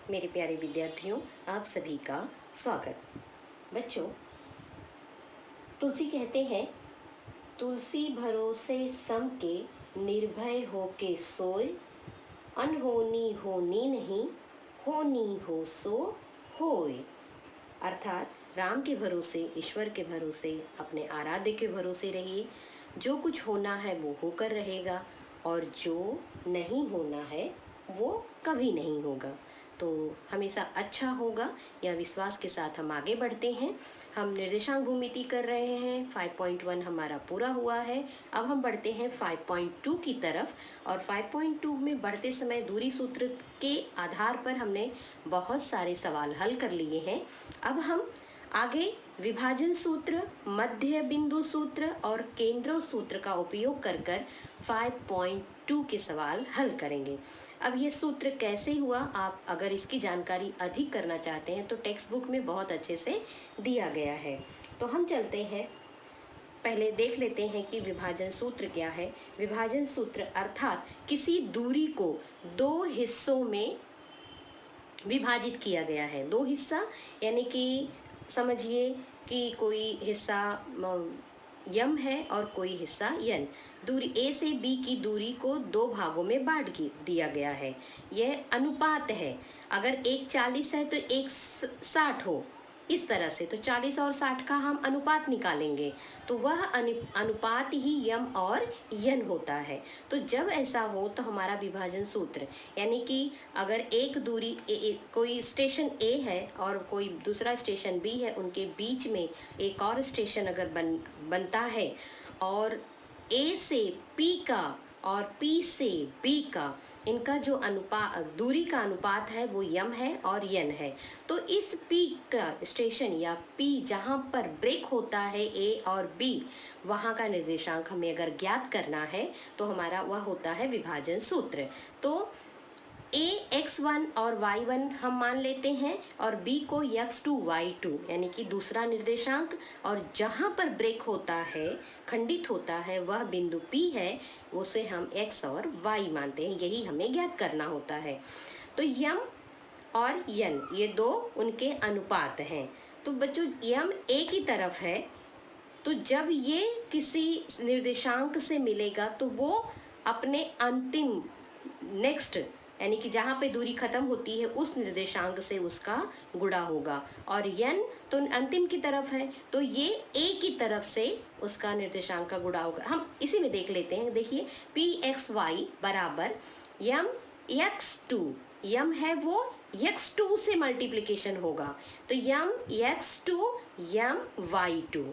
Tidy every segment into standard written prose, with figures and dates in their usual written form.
मेरे प्यारे विद्यार्थियों, आप सभी का स्वागत। बच्चों, तुलसी कहते हैं, तुलसी भरोसे सम के, निर्भय होके सोए, अनहोनी होनी नहीं, होनी हो सो होए। अर्थात राम के भरोसे, ईश्वर के भरोसे, अपने आराध्य के भरोसे रहिए। जो कुछ होना है वो होकर रहेगा और जो नहीं होना है वो कभी नहीं होगा। तो हमेशा अच्छा होगा, यह विश्वास के साथ हम आगे बढ़ते हैं। हम निर्देशांक भूमिति कर रहे हैं। 5.1 हमारा पूरा हुआ है। अब हम बढ़ते हैं 5.2 की तरफ। और 5.2 में बढ़ते समय दूरी सूत्र के आधार पर हमने बहुत सारे सवाल हल कर लिए हैं। अब हम आगे विभाजन सूत्र, मध्य बिंदु सूत्र और केंद्र सूत्र का उपयोग कर 5.2 के सवाल हल करेंगे। अब ये सूत्र कैसे हुआ, आप अगर इसकी जानकारी अधिक करना चाहते हैं तो टेक्स्ट बुक में बहुत अच्छे से दिया गया है। तो हम चलते हैं, पहले देख लेते हैं कि विभाजन सूत्र क्या है। विभाजन सूत्र अर्थात किसी दूरी को दो हिस्सों में विभाजित किया गया है। दो हिस्सा यानी कि समझिए कि कोई हिस्सा यम है और कोई हिस्सा यन। दूरी ए से बी की दूरी को दो भागों में बांट दिया गया है। यह अनुपात है। अगर एक 40 है तो एक 60 हो, इस तरह से। तो 40 और 60 का हम अनुपात निकालेंगे तो वह अनुपात ही यम और यन होता है। तो जब ऐसा हो तो हमारा विभाजन सूत्र, यानी कि अगर एक दूरी कोई स्टेशन ए है और कोई दूसरा स्टेशन बी है, उनके बीच में एक और स्टेशन अगर बनता है और ए से पी का और P से B का, इनका जो दूरी का अनुपात है वो यम है और यन है। तो इस P का स्टेशन या P जहाँ पर ब्रेक होता है A और B, वहाँ का निर्देशांक हमें अगर ज्ञात करना है तो हमारा वह होता है विभाजन सूत्र। तो A x1 और y1 हम मान लेते हैं और B को x2 y2 यानी कि दूसरा निर्देशांक, और जहाँ पर ब्रेक होता है, खंडित होता है, वह बिंदु P है, उसे हम x और y मानते हैं। यही हमें ज्ञात करना होता है। तो यम और यन ये दो उनके अनुपात हैं। तो बच्चों, यम A की तरफ है तो जब ये किसी निर्देशांक से मिलेगा तो वो अपने अंतिम नेक्स्ट यानी कि जहाँ पे दूरी खत्म होती है उस निर्देशांक से उसका गुणा होगा। और यन तो अंतिम की तरफ है तो ये ए की तरफ से उसका निर्देशांक का गुणा होगा। हम इसी में देख लेते हैं। देखिए, पी एक्स वाई बराबर यम एक्स टू, यम है वो x2 से मल्टीप्लिकेशन होगा तो यम x2 यम y2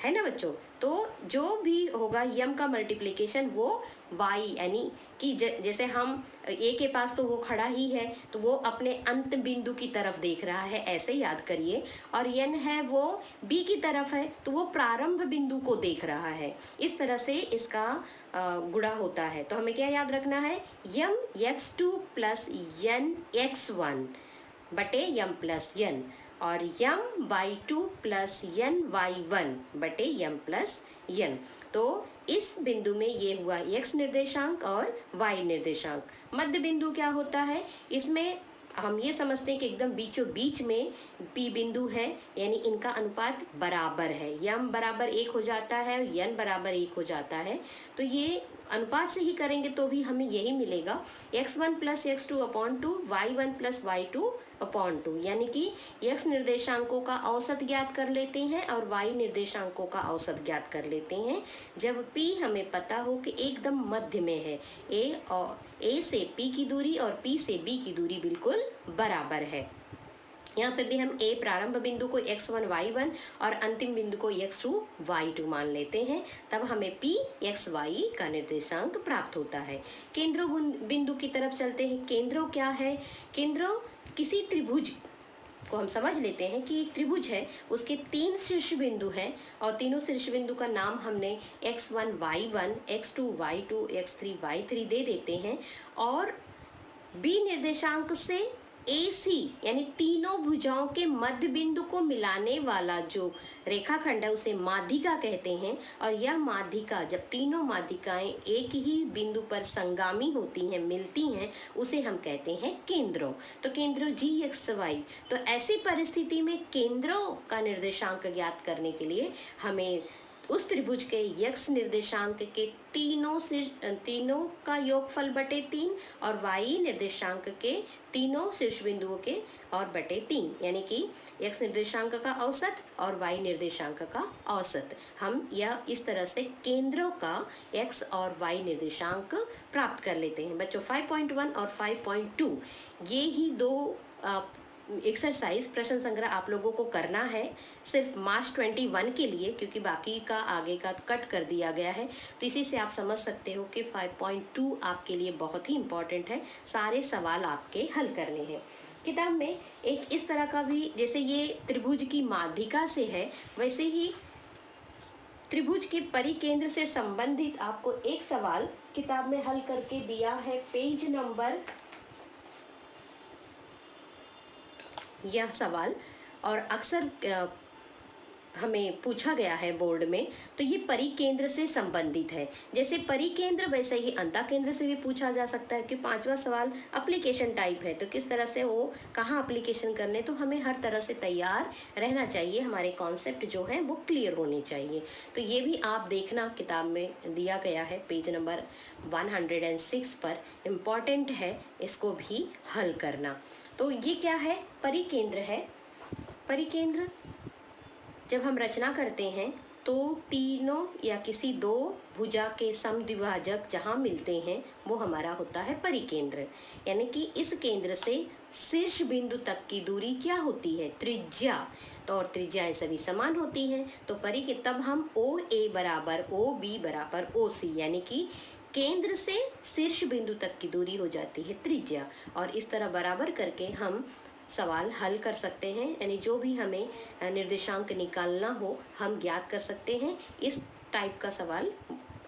है ना बच्चों। तो जो भी होगा यम का मल्टीप्लिकेशन वो y, यानी कि जैसे हम a के पास तो वो खड़ा ही है तो वो अपने अंत बिंदु की तरफ देख रहा है, ऐसे याद करिए। और n है वो b की तरफ है तो वो प्रारंभ बिंदु को देख रहा है। इस तरह से इसका गुणा होता है। तो हमें क्या याद रखना है, यम x2 प्लस यन x1 बटे यम प्लस यन, और यम y2 प्लस यन y1 बटे यम प्लस यन। तो इस बिंदु में ये हुआ x निर्देशांक और y निर्देशांक। मध्य बिंदु क्या होता है, इसमें हम ये समझते हैं कि एकदम बीचों बीच में P बिंदु है, यानी इनका अनुपात बराबर है। यम बराबर 1 हो जाता है, यन बराबर 1 हो जाता है। तो ये अनुपात से ही करेंगे तो भी हमें यही मिलेगा, x1 plus x2 upon 2, y1 plus y2 upon 2, यानी कि x निर्देशांकों का औसत ज्ञात कर लेते हैं और y निर्देशांकों का औसत ज्ञात कर लेते हैं जब P हमें पता हो कि एकदम मध्य में है। A से P की दूरी और P से B की दूरी बिल्कुल बराबर है। यहाँ पे भी हम A प्रारंभ बिंदु को x1 y1 और अंतिम बिंदु को x2 y2 मान लेते हैं, तब हमें P x y का निर्देशांक प्राप्त होता है। केंद्र बिंदु की तरफ चलते हैं। केंद्र क्या है, केंद्र किसी त्रिभुज को हम समझ लेते हैं कि एक त्रिभुज है, उसके 3 शीर्ष बिंदु हैं और तीनों शीर्ष बिंदु का नाम हमने x1 y1, x2 y2, x3 y3 दे देते हैं। और B निर्देशांक से AC यानी तीनों भुजाओं के मध्य बिंदु को मिलाने वाला जो रेखाखंड है उसे माध्यिका कहते हैं। और यह माध्यिका, जब तीनों माध्यिकाएं एक ही बिंदु पर संगामी होती हैं, मिलती हैं, उसे हम कहते हैं केंद्रों। तो केंद्रों GXY। तो ऐसी परिस्थिति में केंद्रों का निर्देशांक ज्ञात करने के लिए हमें उस त्रिभुज के x निर्देशांक के तीनों का योगफल बटे 3 और y निर्देशांक के तीनों शीर्ष बिंदुओं के और बटे 3, यानी कि x निर्देशांक का औसत और y निर्देशांक का औसत। हम यह इस तरह से केंद्रों का x और y निर्देशांक प्राप्त कर लेते हैं। बच्चों 5.1 और 5.2 ये ही दो एक्सरसाइज प्रश्न संग्रह आप लोगों को करना है सिर्फ मार्च 21 के लिए, क्योंकि बाकी का आगे का कट कर दिया गया है। तो इसी से आप समझ सकते हो कि 5.2 आपके लिए बहुत ही इम्पोर्टेंट है। सारे सवाल आपके हल करने हैं। किताब में एक इस तरह का भी, जैसे ये त्रिभुज की माध्यिका से है, वैसे ही त्रिभुज के परिकेंद्र से संबंधित आपको एक सवाल किताब में हल करके दिया है। पेज नंबर, यह सवाल और अक्सर हमें पूछा गया है बोर्ड में, तो ये परिकेंद्र से संबंधित है। जैसे परिकेंद्र वैसे ही अंतःकेंद्र से भी पूछा जा सकता है कि 5वां सवाल एप्लीकेशन टाइप है, तो किस तरह से वो कहाँ एप्लीकेशन करने, तो हमें हर तरह से तैयार रहना चाहिए, हमारे कॉन्सेप्ट जो है वो क्लियर होने चाहिए। तो ये भी आप देखना, किताब में दिया गया है पेज नंबर 106 पर, इम्पॉर्टेंट है, इसको भी हल करना। तो ये क्या है, परिकेंद्र है। परिकेंद्र जब हम रचना करते हैं तो तीनों या किसी दो भुजा के समद्विभाजक जहाँ मिलते हैं वो हमारा होता है परिकेंद्र। यानी कि इस केंद्र से शीर्ष बिंदु तक की दूरी क्या होती है, त्रिज्या। तो और त्रिज्याएं सभी समान होती हैं, तो तब हम OA बराबर OB बराबर OC, यानी कि केंद्र से शीर्ष बिंदु तक की दूरी हो जाती है त्रिज्या। और इस तरह बराबर करके हम सवाल हल कर सकते हैं, यानी जो भी हमें निर्देशांक निकालना हो हम ज्ञात कर सकते हैं। इस टाइप का सवाल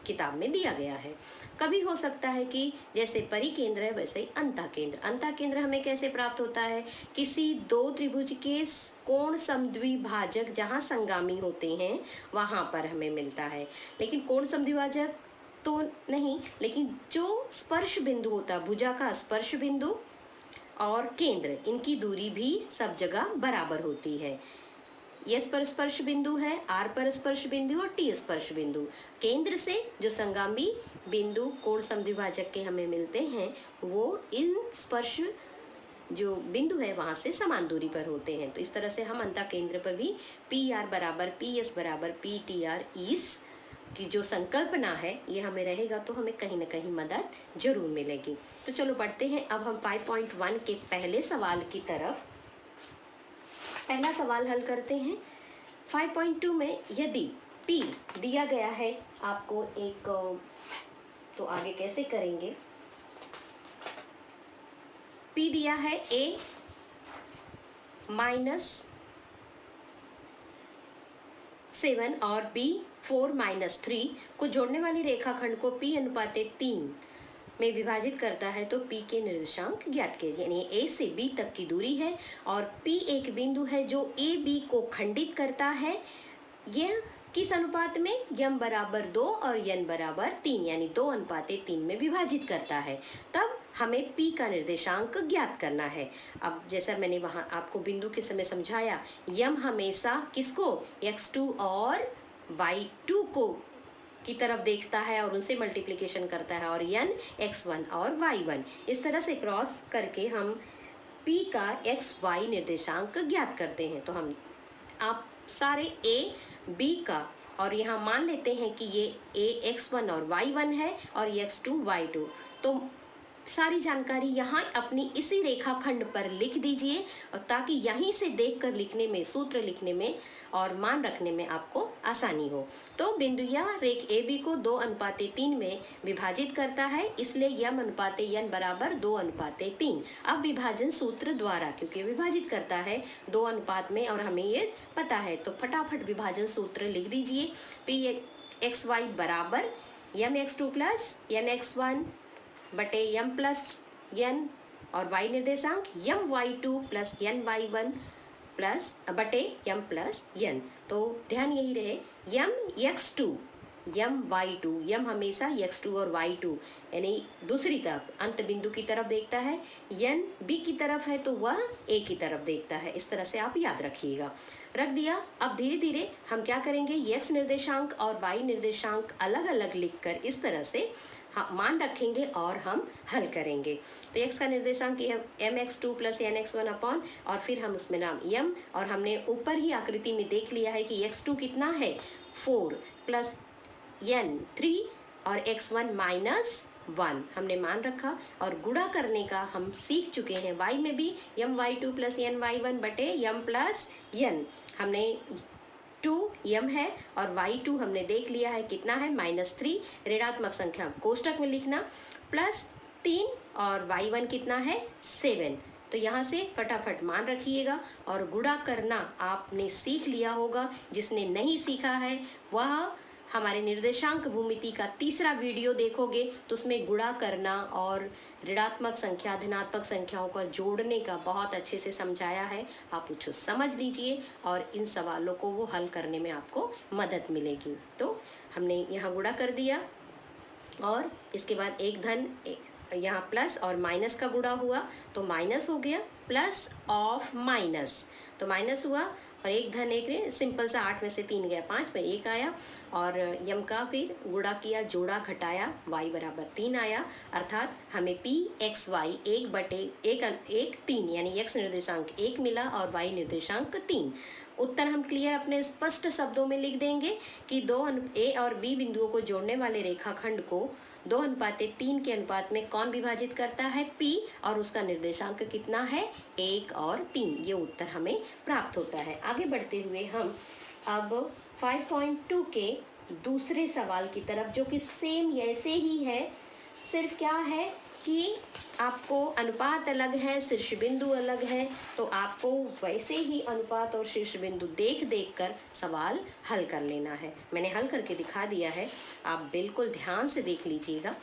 किताब में दिया गया है। कभी हो सकता है कि जैसे परिकेंद्र है वैसे ही अंतःकेंद्र। अंतःकेंद्र हमें कैसे प्राप्त होता है, किसी दो त्रिभुज के कोण समद्विभाजक जहाँ संगामी होते हैं वहाँ पर हमें मिलता है। लेकिन कोण समद्विभाजक तो नहीं, लेकिन जो स्पर्श बिंदु होता है, भुजा का स्पर्श बिंदु और केंद्र, इनकी दूरी भी सब जगह बराबर होती है। S पर स्पर्श बिंदु है, R पर स्पर्श बिंदु और T स्पर्श बिंदु। केंद्र से जो संगामी बिंदु कोण समद्विभाजक के हमें मिलते हैं वो इन स्पर्श जो बिंदु है वहां से समान दूरी पर होते हैं। तो इस तरह से हम अंतःकेंद्र पर भी PR बराबर PS बराबर PTR इस की जो संकल्पना है ये हमें रहेगा तो हमें कहीं ना कहीं मदद जरूर मिलेगी। तो चलो बढ़ते हैं अब हम 5.1 के पहले सवाल की तरफ। पहला सवाल हल करते हैं। 5.2 में यदि P दिया गया है आपको एक, तो आगे कैसे करेंगे। P दिया है A -7 और B 4-3 को जोड़ने वाली रेखाखंड को P अनुपाते 3 में विभाजित करता है, तो P के निर्देशांक ज्ञात कीजिए। यानी A से B तक की दूरी है और P एक बिंदु है जो AB को खंडित करता है। यह किस अनुपात में, m बराबर 2 और n बराबर 3, यानी 2:3 में विभाजित करता है। तब हमें P का निर्देशांक ज्ञात करना है। अब जैसा मैंने वहां आपको बिंदु के समय समझाया, m हमेशा किसको, x2 और y2 को की तरफ देखता है और उनसे मल्टीप्लिकेशन करता है, और n x1 और y1। इस तरह से क्रॉस करके हम P का x, y निर्देशांक ज्ञात करते हैं। तो हम आप सारे A, B का, और यहाँ मान लेते हैं कि ये A x1 और y1 है और ये x2 y2। तो सारी जानकारी यहाँ अपनी इसी रेखाखंड पर लिख दीजिए, और ताकि यहीं से देखकर लिखने में, सूत्र लिखने में और मान रखने में आपको आसानी हो। तो बिंदु या रेख AB को 2:3 में विभाजित करता है, इसलिए m अनुपाते n बराबर 2:3। अब विभाजन सूत्र द्वारा, क्योंकि विभाजित करता है 2 अनुपात में और हमें ये पता है, तो फटाफट विभाजन सूत्र लिख दीजिए। P xy बराबर m x2 plus n x1 बटे m प्लस n और y निर्देशांक यम y2 plus n y1 plus बटे यम प्लस n। तो ध्यान यही रहे, यम x2 यम y2, यम हमेशा x2 और y2 यानी दूसरी तरफ अंत बिंदु की तरफ देखता है, n b की तरफ है तो वह a की तरफ देखता है। इस तरह से आप याद रखिएगा। रख दिया। अब धीरे धीरे हम क्या करेंगे, x निर्देशांक और y निर्देशांक अलग अलग लिखकर इस तरह से मान रखेंगे और हम हल करेंगे। तो x का निर्देशांक mx2 प्लस nx1 अपॉन, और फिर हम उसमें नाम m, और हमने ऊपर ही आकृति में देख लिया है कि x2 कितना है 4 प्लस n 3 और x1 माइनस 1 हमने मान रखा। और गुणा करने का हम सीख चुके हैं, y में भी यम y2 प्लस n y1 बटे यम प्लस n, हमने 2 यम है और y2 हमने देख लिया है कितना है -3, ऋणात्मक संख्या कोष्टक में लिखना, प्लस 3 और y1 कितना है 7। तो यहाँ से फटाफट मान रखिएगा और गुणा करना आपने सीख लिया होगा। जिसने नहीं सीखा है वह हमारे निर्देशांक भूमिति का तीसरा वीडियो देखोगे तो उसमें गुणा करना और ऋणात्मक संख्या धनात्मक संख्याओं का जोड़ने का बहुत अच्छे से समझाया है। आप उसको समझ लीजिए और इन सवालों को वो हल करने में आपको मदद मिलेगी। तो हमने यहाँ गुणा कर दिया और इसके बाद एक धन यहाँ प्लस और माइनस का गुणा हुआ तो माइनस हो गया, प्लस ऑफ माइनस तो माइनस हुआ, और एक धन एक, सिंपल सा 8 में से 3 गया 5 में 1 आया, और यम का फिर गुणा किया जोड़ा घटाया y बराबर 3 आया। अर्थात हमें p x y 1 बटे 1 3 यानी x निर्देशांक 1 मिला और y निर्देशांक 3। उत्तर हम क्लियर अपने स्पष्ट शब्दों में लिख देंगे कि a और b बिंदुओं को जोड़ने वाले रेखाखंड को 2:3 के अनुपात में कौन विभाजित करता है, P, और उसका निर्देशांक कितना है 1 और 3। ये उत्तर हमें प्राप्त होता है। आगे बढ़ते हुए हम अब 5.2 के दूसरे सवाल की तरफ, जो कि सेम ऐसे ही है, सिर्फ क्या है कि आपको अनुपात अलग है, शीर्ष बिंदु अलग है, तो आपको वैसे ही अनुपात और शीर्ष बिंदु देख देख कर सवाल हल कर लेना है। मैंने हल करके दिखा दिया है, आप बिल्कुल ध्यान से देख लीजिएगा।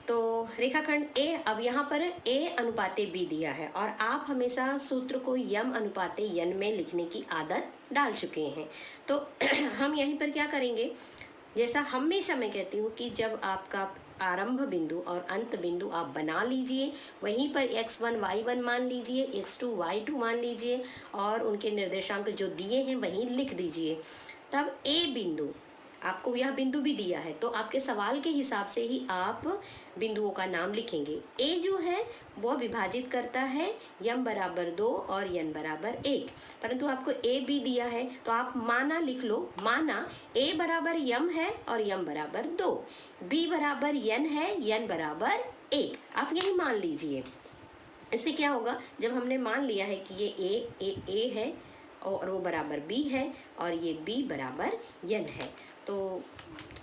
तो रेखाखंड A, अब यहाँ पर A अनुपाते B दिया है और आप हमेशा सूत्र को यम अनुपाते n में लिखने की आदत डाल चुके हैं। तो हम यहीं पर क्या करेंगे, जैसा हमेशा मैं कहती हूँ कि जब आपका आरंभ बिंदु और अंत बिंदु आप बना लीजिए, वहीं पर x1 y1 मान लीजिए, x2 y2 मान लीजिए और उनके निर्देशांक जो दिए हैं वहीं लिख दीजिए। तब A बिंदु, आपको यह बिंदु भी दिया है तो आपके सवाल के हिसाब से ही आप बिंदुओं का नाम लिखेंगे। A जो है वो विभाजित करता है यम बराबर 2 और n बराबर 1, परंतु आपको A भी दिया है तो आप माना लिख लो। माना A बराबर यम है और यम बराबर 2, B बराबर n है, n बराबर 1, आप यही मान लीजिए। इससे क्या होगा, जब हमने मान लिया है कि ये A है और वो बराबर B है और ये B बराबर n है, तो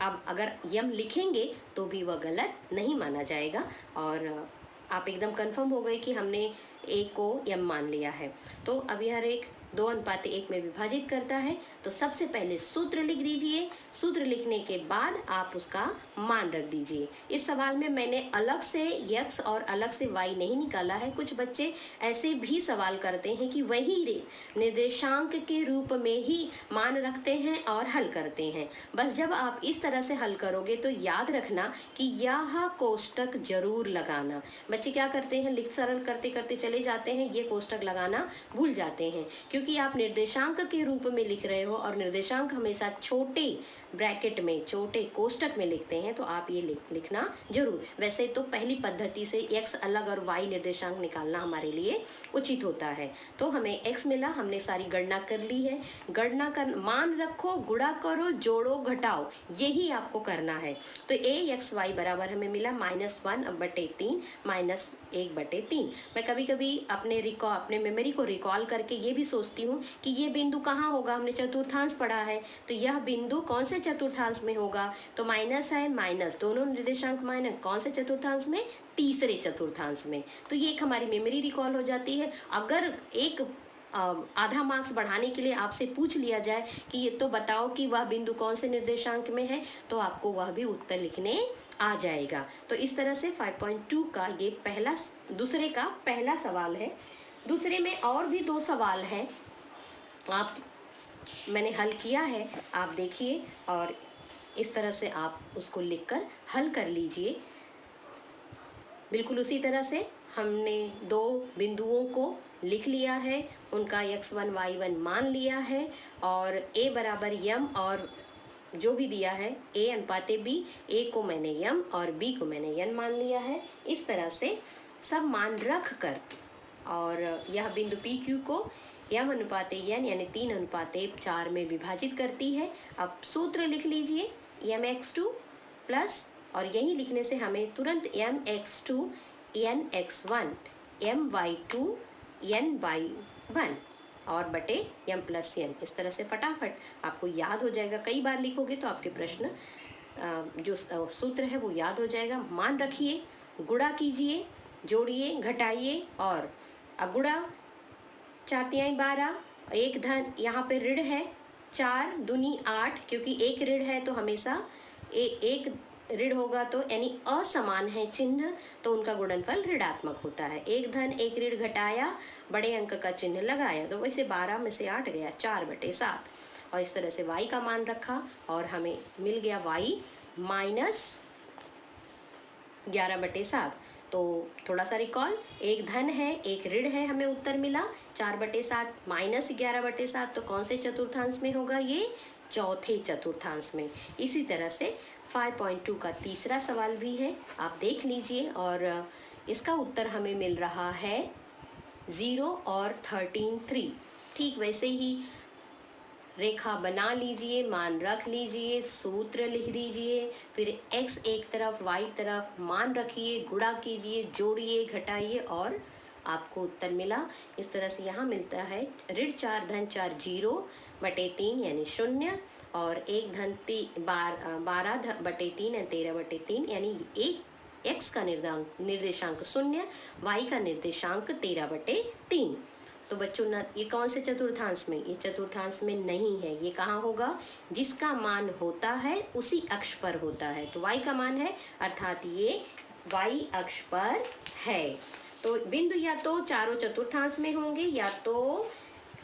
अब अगर यम लिखेंगे तो भी वह गलत नहीं माना जाएगा और आप एकदम कंफर्म हो गए कि हमने A को यम मान लिया है। तो अब यह रेख 2:1 में विभाजित करता है, तो सबसे पहले सूत्र लिख दीजिए। सूत्र लिखने के बाद आप उसका मान रख दीजिए। इस सवाल में मैंने अलग से x और अलग से y नहीं निकाला है। कुछ बच्चे ऐसे भी सवाल करते हैं कि वही निर्देशांक के रूप में ही मान रखते हैं और हल करते हैं। बस जब आप इस तरह से हल करोगे तो याद रखना कि यह कोष्टक जरूर लगाना। बच्चे क्या करते हैं, लिख सरल करते करते चले जाते हैं, ये कोष्टक लगाना भूल जाते हैं क्योंकि आप निर्देशांक के रूप में लिख रहे हो और निर्देशांक हमेशा छोटे ब्रैकेट में, छोटे कोष्टक में लिखते हैं, तो आप ये लिखना जरूर। वैसे तो पहली पद्धति से x अलग और y निर्देशांक निकालना हमारे लिए उचित होता है। तो हमें x मिला, हमने सारी गणना कर ली है। गणना कर मान रखो, गुणा करो, जोड़ो, घटाओ, यही आपको करना है। तो ax y बराबर हमें मिला -1/3 -1/3। मैं कभी कभी अपने मेमोरी को रिकॉल करके ये भी सोचती हूँ कि ये बिंदु कहाँ होगा। हमने चतुर्थांश पढ़ा है तो यह बिंदु कौन से चतुर्थांश में होगा, तो माइनस है, माइनस दोनों निर्देशांक माइनस, कौन से चतुर्थांश में, तीसरे चतुर्थांश में। तो ये एक हमारी मेमोरी रिकॉल हो जाती है। अगर एक आधा मार्क्स बढ़ाने के लिए आपसे पूछ लिया जाए कि ये तो बताओ कि वह बिंदु कौन से निर्देशांक में है, तो आपको वह भी उत्तर लिखने आ जाएगा। तो इस तरह से 5.2 का ये दूसरे का पहला सवाल है। दूसरे में और भी 2 सवाल हैं, मैंने हल किया है, आप देखिए और इस तरह से आप उसको लिखकर हल कर लीजिए। बिल्कुल उसी तरह से हमने 2 बिंदुओं को लिख लिया है, उनका x1 y1 मान लिया है और a बराबर m और जो भी दिया है a अनुपाते b, a को मैंने m और b को मैंने n मान लिया है। इस तरह से सब मान रख कर और यह बिंदु PQ को m अनुपाते n यानी 3:4 में विभाजित करती है। अब सूत्र लिख लीजिए mx2 प्लस, और यही लिखने से हमें तुरंत mx2 nx1 my2 n/1 और बटे m प्लस n, इस तरह से फटाफट आपको याद हो जाएगा। कई बार लिखोगे तो आपके प्रश्न जो सूत्र है वो याद हो जाएगा। मान रखिए, गुणा कीजिए, जोड़िए, घटाइए और अब गुणा 4×3 = 12, एक धन यहाँ पे ऋण है 4 दूनी 8, क्योंकि एक ऋण है तो हमेशा एक ऋण होगा तो यानी असमान है चिन्ह, तो उनका गुणनफल ऋणात्मक होता है। एक धन एक ऋण घटाया, बड़े अंक का चिन्ह लगाया, तो वैसे 12 में से 8 गया 4/7 और इस तरह से y का मान रखा और हमें मिल गया y -11/7। तो थोड़ा सा रिकॉल, एक धन है एक ऋण है, हमें उत्तर मिला 4/7 -11/7, तो कौन से चतुर्थांश में होगा? ये चौथे चतुर्थांश में। इसी तरह से 5.2 का तीसरा सवाल भी है, आप देख लीजिए और इसका उत्तर हमें मिल रहा है 0 और 13/3। ठीक वैसे ही रेखा बना लीजिए, मान रख लीजिए, सूत्र लिख दीजिए, फिर x एक तरफ y तरफ मान रखिए, गुणा कीजिए, जोड़िए, घटाइए और आपको उत्तर मिला। इस तरह से यहाँ मिलता है ऋण 4 धन 4 0/3 यानी 0 और एक धन 12/3 यानी 13/3 यानी x का निर्देशांक 0, y का निर्देशांक 13/3। तो बच्चों ये कौन से चतुर्थांश में? ये चतुर्थांश में नहीं है, ये कहाँ होगा? जिसका मान होता है उसी अक्ष पर होता है, तो y का मान है अर्थात ये y अक्ष पर है। तो बिंदु या तो चारों चतुर्थांश में होंगे या तो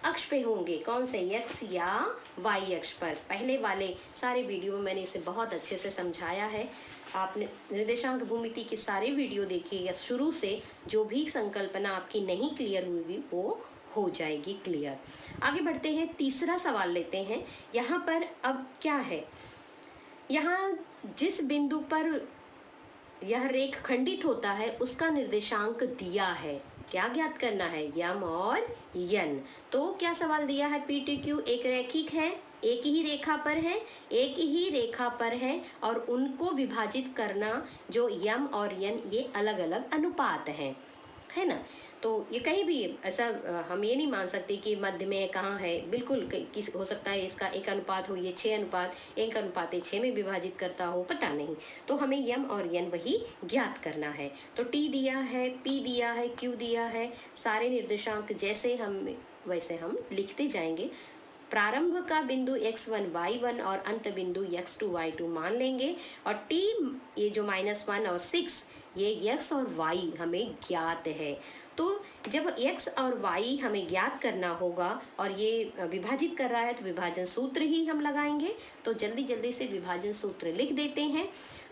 अक्ष पे होंगे, कौन से? x या y अक्ष पर। पहले वाले सारे वीडियो में मैंने इसे बहुत अच्छे से समझाया है, आपने निर्देशांक भूमिति के सारे वीडियो देखिए या शुरू से जो भी संकल्पना आपकी नहीं क्लियर हुई वो हो जाएगी क्लियर। आगे बढ़ते हैं, तीसरा सवाल लेते हैं। यहाँ पर अब क्या है, यहाँ जिस बिंदु पर यह रेख खंडित होता है उसका निर्देशांक दिया है, क्या ज्ञात करना है? यम और यन। तो क्या सवाल दिया है? PTQ एक रैखिक है, एक ही रेखा पर है और उनको विभाजित करना जो यम और यन ये अलग अलग अनुपात हैं, है ना। तो ये कहीं भी ऐसा हम ये नहीं मान सकते कि मध्य में कहाँ है, बिल्कुल हो सकता है इसका एक अनुपात हो, ये 1:6 में विभाजित करता हो, पता नहीं। तो हमें यम और यन वही ज्ञात करना है। तो T दिया है, P दिया है, Q दिया है, सारे निर्देशांक जैसे वैसे हम लिखते जाएंगे। प्रारंभ का बिंदु x1 y1 और अंत बिंदु x2 y2 मान लेंगे और T ये जो -1 और 6 ये x और y हमें ज्ञात है। तो जब x और y हमें ज्ञात करना होगा और ये विभाजित कर रहा है तो विभाजन सूत्र ही हम लगाएंगे। तो जल्दी से विभाजन सूत्र लिख देते हैं।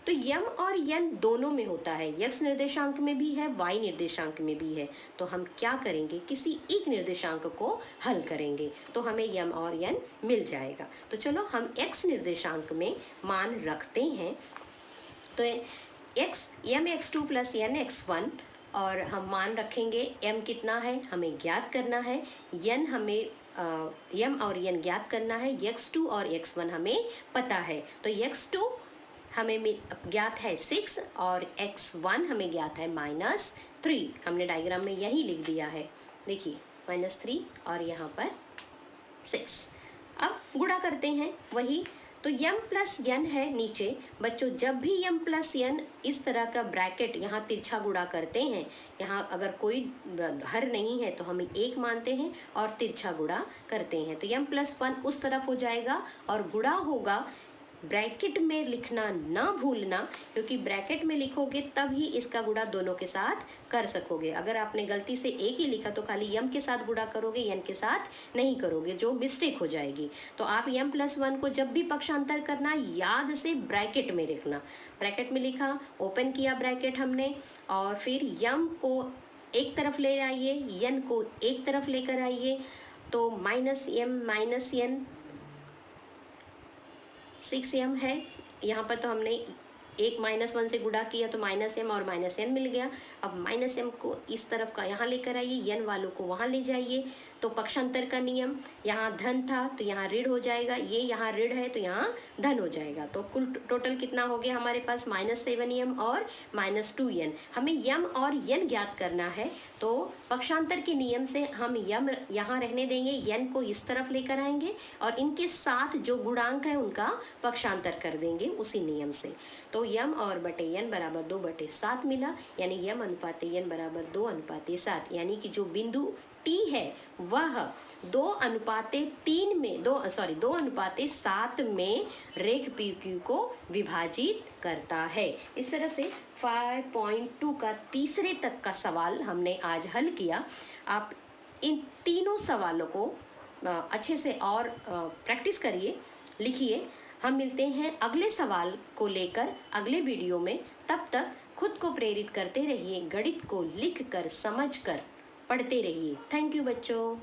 तो यम और यन दोनों में होता है, x निर्देशांक में भी है, y निर्देशांक में भी है। तो हम क्या करेंगे? किसी एक निर्देशांक को हल करेंगे तो हमें यम और यन मिल जाएगा। तो चलो हम x निर्देशांक में मान रखते हैं। तो mx2 प्लस nx1 और हम मान रखेंगे m कितना है हमें ज्ञात करना है, n हमें m और n ज्ञात करना है, x2 और x1 हमें पता है। तो x2 हमें ज्ञात है 6 और x1 हमें ज्ञात है -3। हमने डायग्राम में यही लिख दिया है, देखिए -3 और यहाँ पर 6। अब गुणा करते हैं वही, तो m प्लस n है नीचे बच्चों। जब भी m प्लस n इस तरह का ब्रैकेट यहाँ तिरछा गुणा करते हैं, यहाँ अगर कोई हर नहीं है तो हम एक मानते हैं और तिरछा गुणा करते हैं, तो m प्लस 1 उस तरफ हो जाएगा और गुणा होगा। ब्रैकेट में लिखना ना भूलना, क्योंकि ब्रैकेट में लिखोगे तब ही इसका गुणा दोनों के साथ कर सकोगे। अगर आपने गलती से एक ही लिखा तो खाली m के साथ गुणा करोगे, n के साथ नहीं करोगे, जो मिस्टेक हो जाएगी। तो आप m प्लस 1 को जब भी पक्षांतर करना याद से ब्रैकेट में लिखना। ब्रैकेट में लिखा, ओपन किया ब्रैकेट हमने, और फिर m को एक तरफ ले आइए, n को एक तरफ लेकर आइए, तो माइनस n 6m है। यहाँ पर तो हमने एक -1 से गुणा किया तो -m और -n मिल गया। अब -m को इस तरफ का यहाँ लेकर आइए, n वालों को वहाँ ले जाइए। तो पक्षांतर का नियम, यहाँ धन था तो यहाँ ऋण हो जाएगा, ये यहाँ ऋण है तो यहाँ धन हो जाएगा। तो कुल टोटल कितना हो गया हमारे पास -7m और -2n। हमें m और n ज्ञात करना है, तो पक्षांतर के नियम से हम m यहाँ रहने देंगे, n को इस तरफ लेकर आएंगे और इनके साथ जो गुणांक है उनका पक्षांतर कर देंगे उसी नियम से। तो m और बटे n बराबर 2/7 मिला, यानी m अनुपात n बराबर 2:7, यानी कि जो बिंदु T है वह 2:3 में 2:7 में रेख PQ को विभाजित करता है। इस तरह से 5.2 का तीसरे तक का सवाल हमने आज हल किया। आप इन तीनों सवालों को अच्छे से और प्रैक्टिस करिए, लिखिए। हम मिलते हैं अगले सवाल को लेकर अगले वीडियो में। तब तक खुद को प्रेरित करते रहिए, गणित को लिख कर समझ कर पढ़ते रहिए। थैंक यू बच्चों।